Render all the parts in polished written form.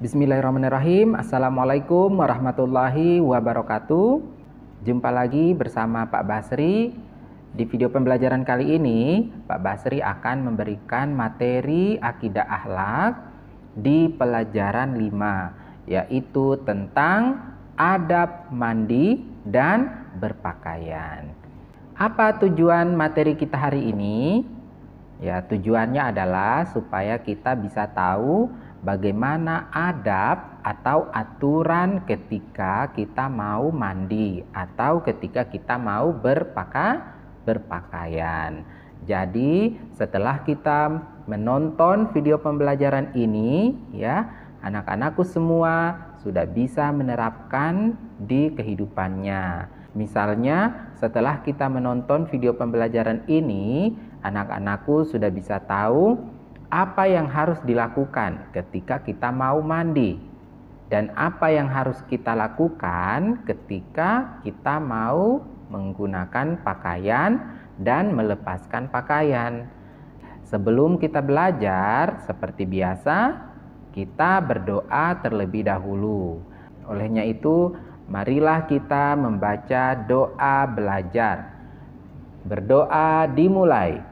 Bismillahirrahmanirrahim. Assalamualaikum warahmatullahi wabarakatuh. Jumpa lagi bersama Pak Basri. Di video pembelajaran kali ini, Pak Basri akan memberikan materi akidah akhlak di pelajaran 5, yaitu tentang adab mandi dan berpakaian. Apa tujuan materi kita hari ini? Ya, tujuannya adalah supaya kita bisa tahu bagaimana adab atau aturan ketika kita mau mandi atau ketika kita mau berpakaian. Jadi, setelah kita menonton video pembelajaran ini, ya, anak-anakku semua sudah bisa menerapkan di kehidupannya. Misalnya, setelah kita menonton video pembelajaran ini, anak-anakku sudah bisa tahu apa yang harus dilakukan ketika kita mau mandi dan apa yang harus kita lakukan ketika kita mau menggunakan pakaian dan melepaskan pakaian. Sebelum kita belajar, seperti biasa, kita berdoa terlebih dahulu. Olehnya itu, marilah kita membaca doa belajar. Berdoa dimulai.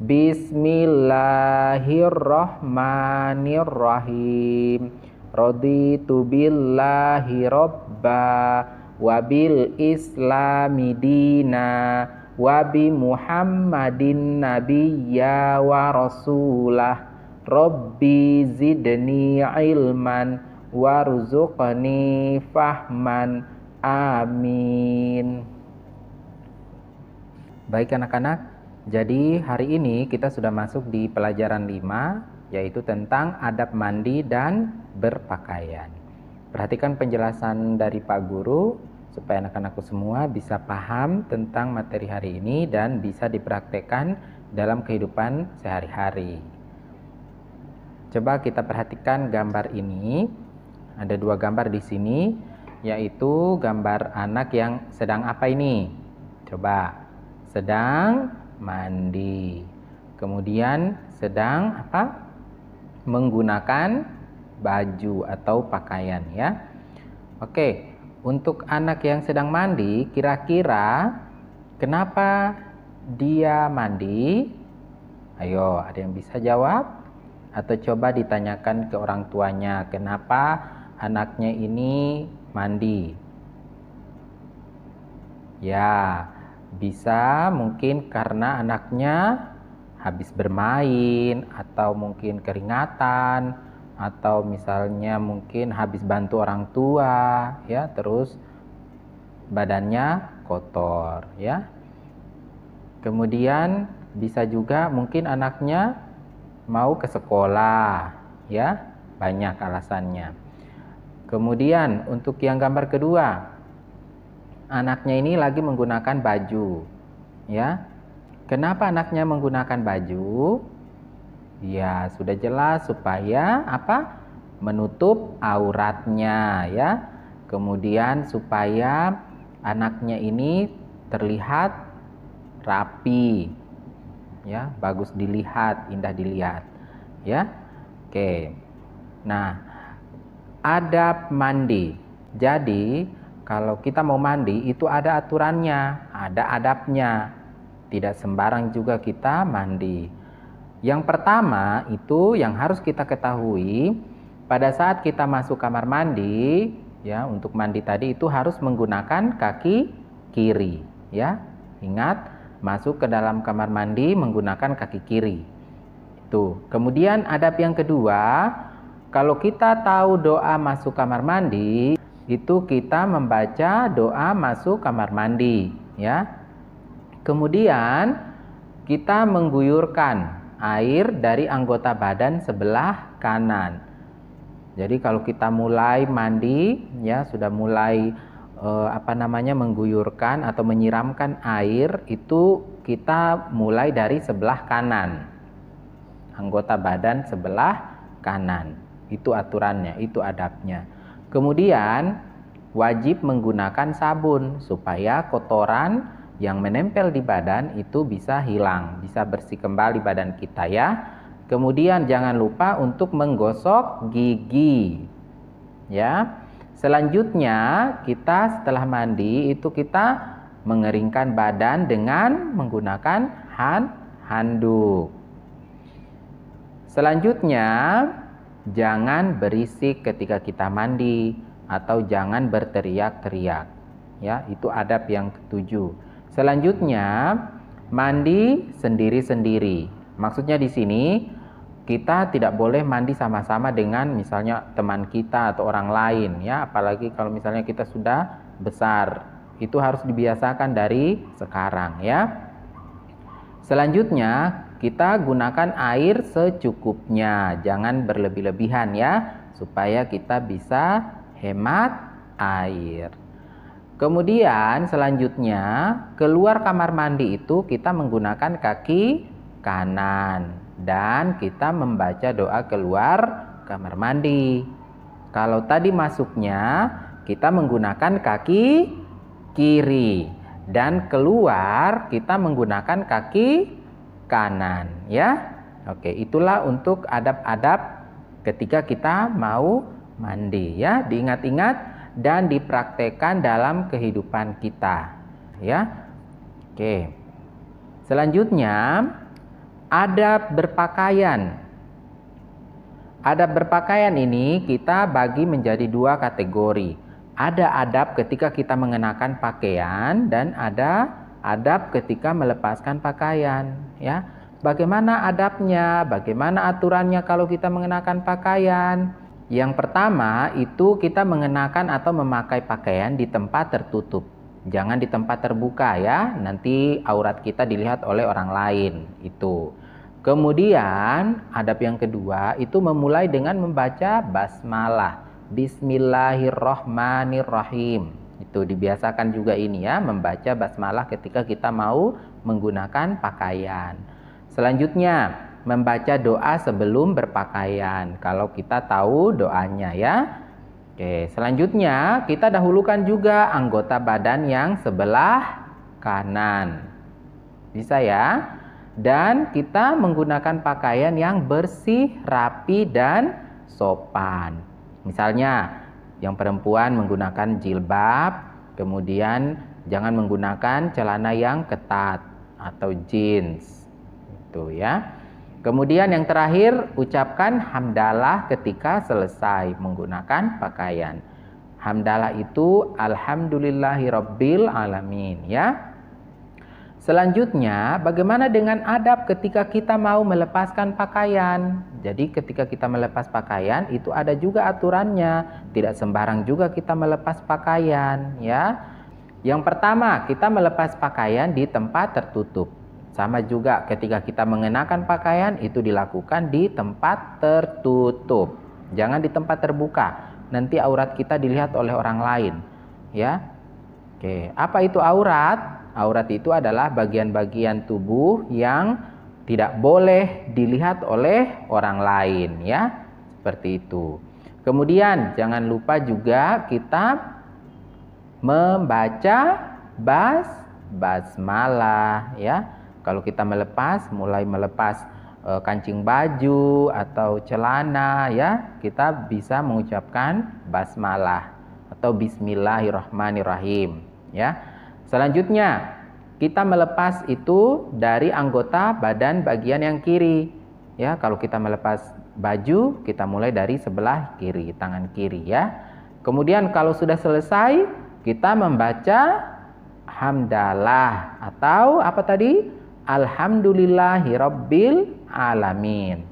Bismillahirrahmanirrahim. Raditu billahi robba wa bil islami dina wa bi muhammadin nabiyya wa rasulah. Rabbi zidni ilman warzuqni fahman. Amin. Baik anak-anak, jadi hari ini kita sudah masuk di pelajaran 5, yaitu tentang adab mandi dan berpakaian. Perhatikan penjelasan dari Pak Guru supaya anak-anakku semua bisa paham tentang materi hari ini dan bisa dipraktekkan dalam kehidupan sehari-hari. Coba kita perhatikan gambar ini. Ada 2 gambar di sini, yaitu gambar anak yang sedang apa ini? Coba. Sedang mandi. Kemudian sedang apa? Menggunakan baju atau pakaian, ya. Oke, untuk anak yang sedang mandi, kira-kira kenapa dia mandi? Ayo, ada yang bisa jawab? Atau coba ditanyakan ke orang tuanya, kenapa anaknya ini mandi? Ya, bisa mungkin karena anaknya habis bermain, atau mungkin keringatan, atau misalnya mungkin habis bantu orang tua, ya, terus badannya kotor, ya. Kemudian bisa juga mungkin anaknya mau ke sekolah, ya, banyak alasannya. Kemudian untuk yang gambar kedua, anaknya ini lagi menggunakan baju, ya. Kenapa anaknya menggunakan baju? Ya, sudah jelas supaya apa? Menutup auratnya, ya. Kemudian supaya anaknya ini terlihat rapi, ya, bagus dilihat, indah dilihat, ya. Oke. Nah, adab mandi. Jadi, kalau kita mau mandi itu ada aturannya, ada adabnya. Tidak sembarang juga kita mandi. Yang pertama itu yang harus kita ketahui, pada saat kita masuk kamar mandi, ya, untuk mandi tadi itu harus menggunakan kaki kiri, ya. Ingat, masuk ke dalam kamar mandi menggunakan kaki kiri. Itu. Kemudian adab yang kedua, kalau kita tahu doa masuk kamar mandi, itu kita membaca doa masuk kamar mandi, ya. Kemudian kita mengguyurkan air dari anggota badan sebelah kanan. Jadi kalau kita mulai mandi, ya, sudah mulai mengguyurkan atau menyiramkan air, itu kita mulai dari sebelah kanan, anggota badan sebelah kanan. Itu aturannya, itu adabnya. Kemudian wajib menggunakan sabun supaya kotoran yang menempel di badan itu bisa hilang, bisa bersih kembali badan kita, ya. Kemudian jangan lupa untuk menggosok gigi. ya. Selanjutnya kita setelah mandi itu kita mengeringkan badan dengan menggunakan handuk. Selanjutnya, jangan berisik ketika kita mandi atau jangan berteriak-teriak. Ya, itu adab yang ketujuh. Selanjutnya, mandi sendiri-sendiri. Maksudnya di sini kita tidak boleh mandi sama-sama dengan misalnya teman kita atau orang lain, ya, apalagi kalau misalnya kita sudah besar. Itu harus dibiasakan dari sekarang, ya. Selanjutnya, kita gunakan air secukupnya, jangan berlebih-lebihan ya, supaya kita bisa hemat air. Kemudian selanjutnya, keluar kamar mandi itu kita menggunakan kaki kanan dan kita membaca doa keluar kamar mandi. Kalau tadi masuknya, kita menggunakan kaki kiri dan keluar kita menggunakan kaki kanan, ya. Oke, itulah untuk adab-adab ketika kita mau mandi, ya. Diingat-ingat dan dipraktekkan dalam kehidupan kita, ya. Oke. Selanjutnya, adab berpakaian. Adab berpakaian ini kita bagi menjadi dua kategori. Ada adab ketika kita mengenakan pakaian dan ada adab ketika melepaskan pakaian, ya. Bagaimana adabnya? Bagaimana aturannya kalau kita mengenakan pakaian? Yang pertama itu kita mengenakan atau memakai pakaian di tempat tertutup. Jangan di tempat terbuka, ya. Nanti aurat kita dilihat oleh orang lain itu. Kemudian adab yang kedua itu memulai dengan membaca basmalah. Bismillahirrohmanirrohim. Itu dibiasakan juga ini, ya, membaca basmalah ketika kita mau menggunakan pakaian. Selanjutnya membaca doa sebelum berpakaian kalau kita tahu doanya, ya. Oke, selanjutnya kita dahulukan juga anggota badan yang sebelah kanan. Bisa, ya. Dan kita menggunakan pakaian yang bersih, rapi dan sopan. Misalnya yang perempuan menggunakan jilbab, kemudian jangan menggunakan celana yang ketat atau jeans. Itu, ya. Kemudian yang terakhir, ucapkan hamdalah ketika selesai menggunakan pakaian. Hamdalah itu alhamdulillahirabbil alamin, ya. Selanjutnya, bagaimana dengan adab ketika kita mau melepaskan pakaian? Jadi ketika kita melepas pakaian itu ada juga aturannya. Tidak sembarang juga kita melepas pakaian, ya. Yang pertama, kita melepas pakaian di tempat tertutup. Sama juga ketika kita mengenakan pakaian itu dilakukan di tempat tertutup. Jangan di tempat terbuka. Nanti aurat kita dilihat oleh orang lain, ya. Oke, apa itu aurat? Aurat itu adalah bagian-bagian tubuh yang tidak boleh dilihat oleh orang lain, ya. Seperti itu. Kemudian jangan lupa juga kita membaca basmalah, ya. Kalau kita mulai melepas kancing baju atau celana, ya, kita bisa mengucapkan basmalah atau bismillahirrahmanirrahim, ya. Selanjutnya, kita melepas itu dari anggota badan bagian yang kiri, ya. Kalau kita melepas baju, kita mulai dari sebelah kiri, tangan kiri, ya. Kemudian kalau sudah selesai, kita membaca hamdalah atau apa tadi? Alhamdulillahirabbil alamin.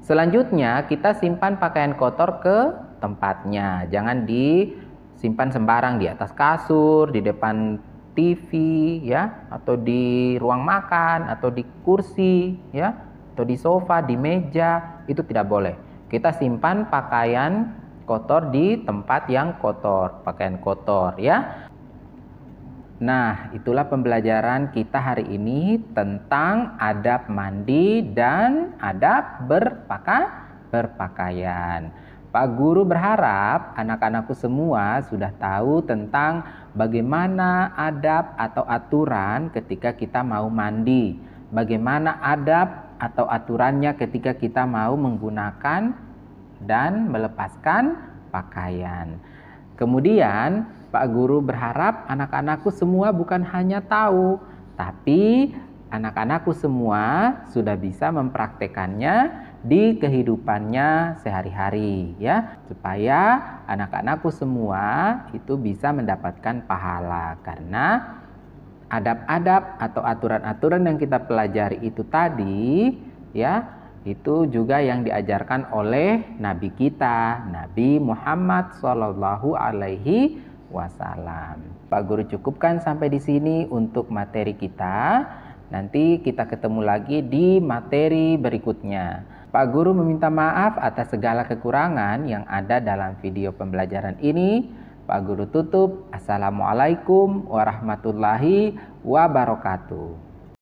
Selanjutnya kita simpan pakaian kotor ke tempatnya. Jangan disimpan sembarang di atas kasur, di depan TV, ya, atau di ruang makan, atau di kursi, ya, atau di sofa, di meja. Itu tidak boleh. Kita simpan pakaian kotor di tempat yang kotor, pakaian kotor, ya. Nah, itulah pembelajaran kita hari ini tentang adab mandi dan adab berpakaian. Pak Guru berharap anak-anakku semua sudah tahu tentang bagaimana adab atau aturan ketika kita mau mandi. Bagaimana adab atau aturannya ketika kita mau menggunakan dan melepaskan pakaian. Kemudian Pak Guru berharap anak-anakku semua bukan hanya tahu, tapi anak-anakku semua sudah bisa mempraktekannya di kehidupannya sehari-hari ya, supaya anak-anakku semua itu bisa mendapatkan pahala, karena adab-adab atau aturan-aturan yang kita pelajari itu tadi ya, itu juga yang diajarkan oleh Nabi kita, Nabi Muhammad Shallallahu Alaihi Wasallam. Pak Guru cukupkan sampai di sini untuk materi kita. Nanti kita ketemu lagi di materi berikutnya. Pak Guru meminta maaf atas segala kekurangan yang ada dalam video pembelajaran ini. Pak Guru tutup. Assalamualaikum warahmatullahi wabarakatuh.